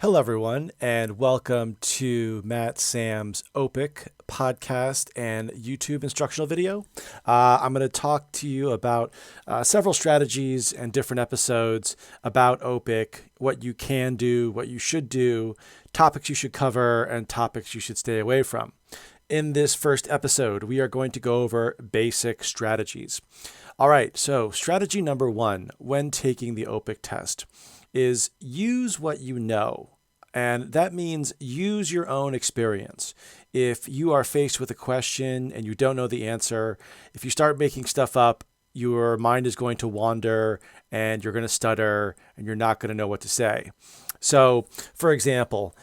Hello, everyone, and welcome to Matt Sam's OPIC podcast and YouTube instructional video. I'm going to talk to you about several strategies and different episodes about OPIC, what you can do, what you should do, topics you should cover, and topics you should stay away from. In this first episode, we are going to go over basic strategies. All right, so strategy number one when taking the OPIC test is use what you know. And that means use your own experience. If you are faced with a question and you don't know the answer, if you start making stuff up, your mind is going to wander and you're going to stutter and you're not going to know what to say. So, for example,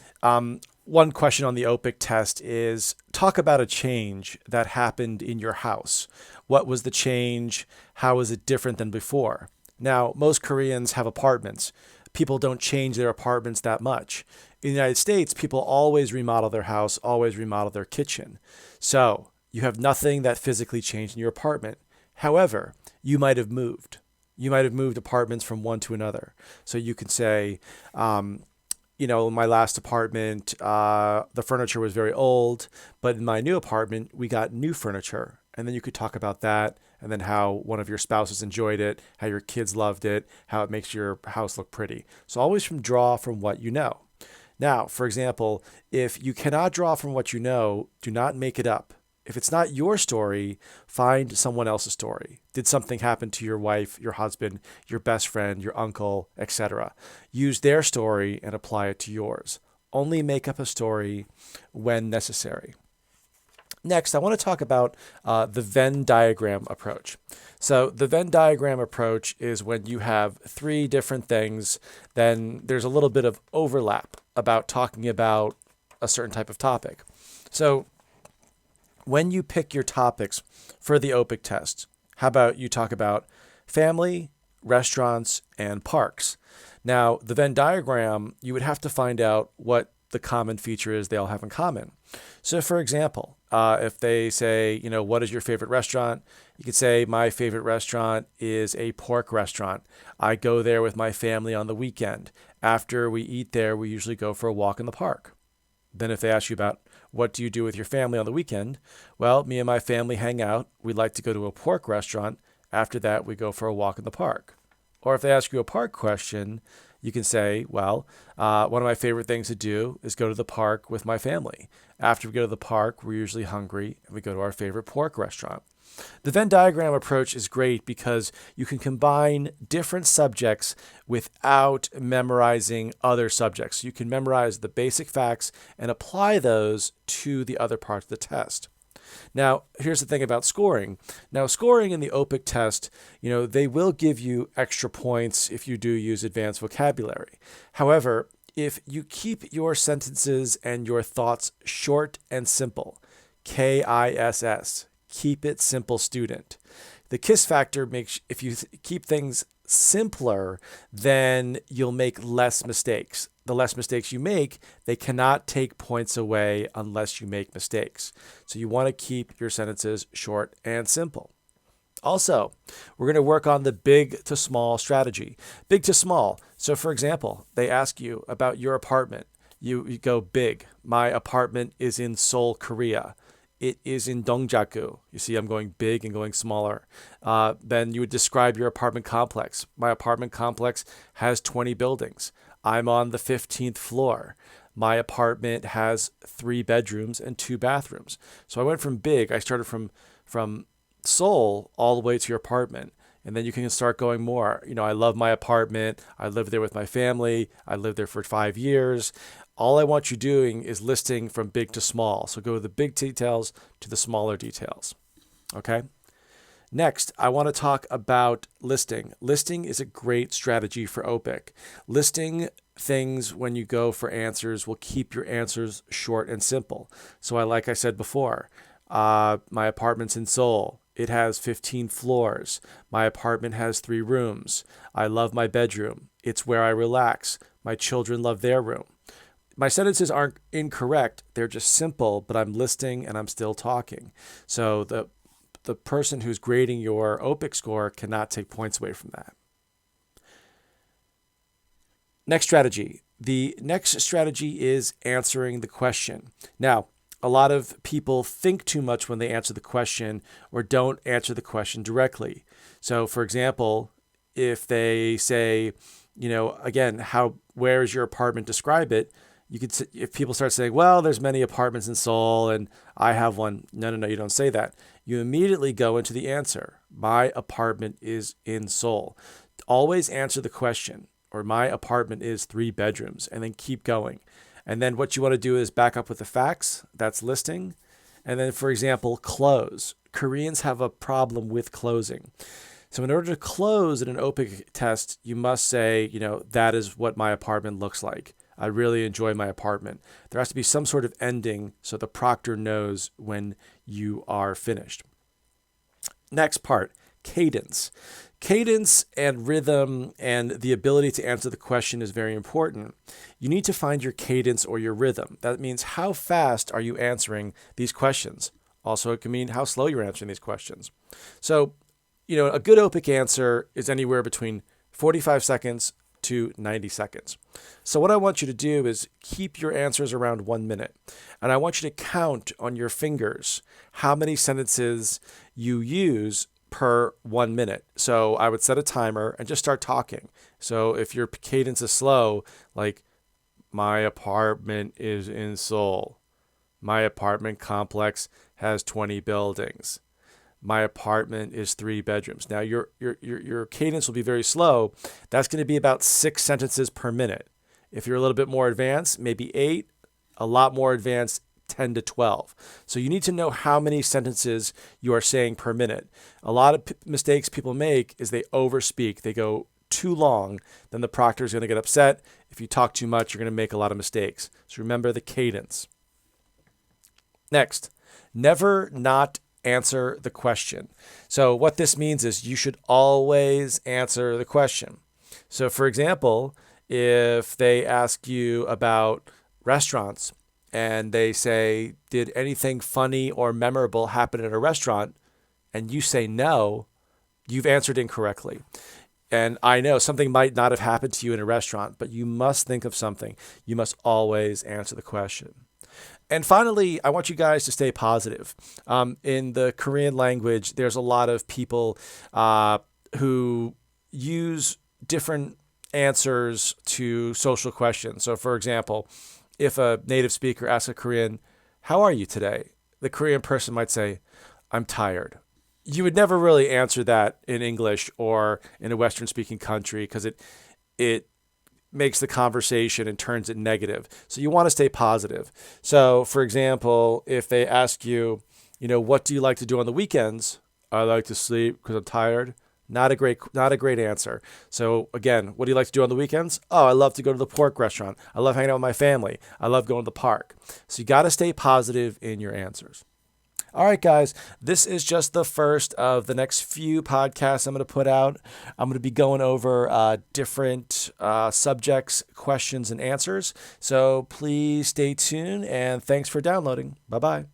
one question on the OPIC test is talk about a change that happened in your house. What was the change? How was it different than before? Now, most Koreans have apartments. People don't change their apartments that much. In the United States, people always remodel their house, always remodel their kitchen. So you have nothing that physically changed in your apartment. However, you might have moved. You might have moved apartments from one to another. So you could say, my last apartment, the furniture was very old, but in my new apartment, we got new furniture. And then you could talk about that and then how one of your spouses enjoyed it, how your kids loved it, how it makes your house look pretty. So always draw from what you know. Now, for example, if you cannot draw from what you know, do not make it up. If it's not your story, find someone else's story. Did something happen to your wife, your husband, your best friend, your uncle, etc.? Use their story and apply it to yours. Only make up a story when necessary. Next, I want to talk about the Venn diagram approach. So the Venn diagram approach is when you have three different things, then there's a little bit of overlap about talking about a certain type of topic. So when you pick your topics for the OPIC test, how about you talk about family, restaurants, and parks? Now, the Venn diagram, you would have to find out what the common feature is they all have in common. So for example, if they say, what is your favorite restaurant? You could say, my favorite restaurant is a pork restaurant. I go there with my family on the weekend. After we eat there, we usually go for a walk in the park. Then if they ask you about what do you do with your family on the weekend? Well, me and my family hang out. We like to go to a pork restaurant. After that, we go for a walk in the park. Or if they ask you a park question, you can say, one of my favorite things to do is go to the park with my family. After we go to the park, we're usually hungry and we go to our favorite pork restaurant. The Venn diagram approach is great because you can combine different subjects without memorizing other subjects. You can memorize the basic facts and apply those to the other parts of the test. Now, here's the thing about scoring. Now, scoring in the OPIC test, they will give you extra points if you do use advanced vocabulary. However, if you keep your sentences and your thoughts short and simple, KISS, keep it simple, student. The KISS factor makes, if you keep things simpler, then you'll make less mistakes. The less mistakes you make, they cannot take points away unless you make mistakes. So you want to keep your sentences short and simple. Also, we're going to work on the big to small strategy. Big to small. So for example, they ask you about your apartment. You go big. My apartment is in Seoul, Korea. It is in Dongjaku. You see, I'm going big and going smaller. Then you would describe your apartment complex. My apartment complex has 20 buildings. I'm on the 15th floor. My apartment has 3 bedrooms and 2 bathrooms. So I went from big. I started from Seoul all the way to your apartment. And then you can start going more. I love my apartment. I live there with my family. I lived there for 5 years. All I want you doing is listing from big to small. So go to the big details to the smaller details. Okay? Next, I want to talk about listing. Listing is a great strategy for OPIC. Listing things when you go for answers will keep your answers short and simple. So like I said before, my apartment's in Seoul. It has 15 floors. My apartment has 3 rooms. I love my bedroom. It's where I relax. My children love their room. My sentences aren't incorrect. They're just simple, but I'm listing and I'm still talking. So the person who's grading your OPIC score cannot take points away from that. Next strategy, The next strategy is answering the question. Now, a lot of people think too much when they answer the question or don't answer the question directly. So, for example, if they say, again, where is your apartment? Describe it. You could, if people start saying, well, there's many apartments in Seoul and I have one. No, you don't say that. You immediately go into the answer. My apartment is in Seoul. Always answer the question, or my apartment is 3 bedrooms, and then keep going. And then what you want to do is back up with the facts. That's listing. And then, for example, close. Koreans have a problem with closing. So in order to close in an OPIC test, you must say, that is what my apartment looks like. I really enjoy my apartment. There has to be some sort of ending so the proctor knows when you are finished. Next part, cadence. Cadence and rhythm and the ability to answer the question is very important. You need to find your cadence or your rhythm. That means how fast are you answering these questions? Also, it can mean how slow you're answering these questions. So, a good OPIC answer is anywhere between 45 seconds to 90 seconds. So what I want you to do is keep your answers around 1 minute. And I want you to count on your fingers how many sentences you use per 1 minute. So I would set a timer and just start talking. So if your cadence is slow, like my apartment is in Seoul. My apartment complex has 20 buildings. My apartment is 3 bedrooms. Now your cadence will be very slow. That's going to be about 6 sentences per minute. If you're a little bit more advanced, maybe 8. A lot more advanced, 10 to 12. So you need to know how many sentences you are saying per minute. A lot of mistakes people make is they overspeak. They go too long, then the proctor is going to get upset. If you talk too much, you're going to make a lot of mistakes. So remember the cadence. Next, never not answer the question. So what this means is you should always answer the question. So for example, if they ask you about restaurants and they say, did anything funny or memorable happen at a restaurant? And you say no, you've answered incorrectly. And I know something might not have happened to you in a restaurant, but you must think of something. You must always answer the question. And finally, I want you guys to stay positive. In the Korean language, there's a lot of people who use different answers to social questions. So for example, if a native speaker asks a Korean, how are you today? The Korean person might say, I'm tired. You would never really answer that in English or in a Western speaking country because it makes the conversation and turns it negative. So you want to stay positive. So for example, if they ask you, what do you like to do on the weekends? I like to sleep because I'm tired. Not a great answer. So again, what do you like to do on the weekends? Oh, I love to go to the pork restaurant. I love hanging out with my family. I love going to the park. So you got to stay positive in your answers. All right, guys, this is just the first of the next few podcasts I'm going to put out. I'm going to be going over different subjects, questions, and answers. So please stay tuned, and thanks for downloading. Bye-bye.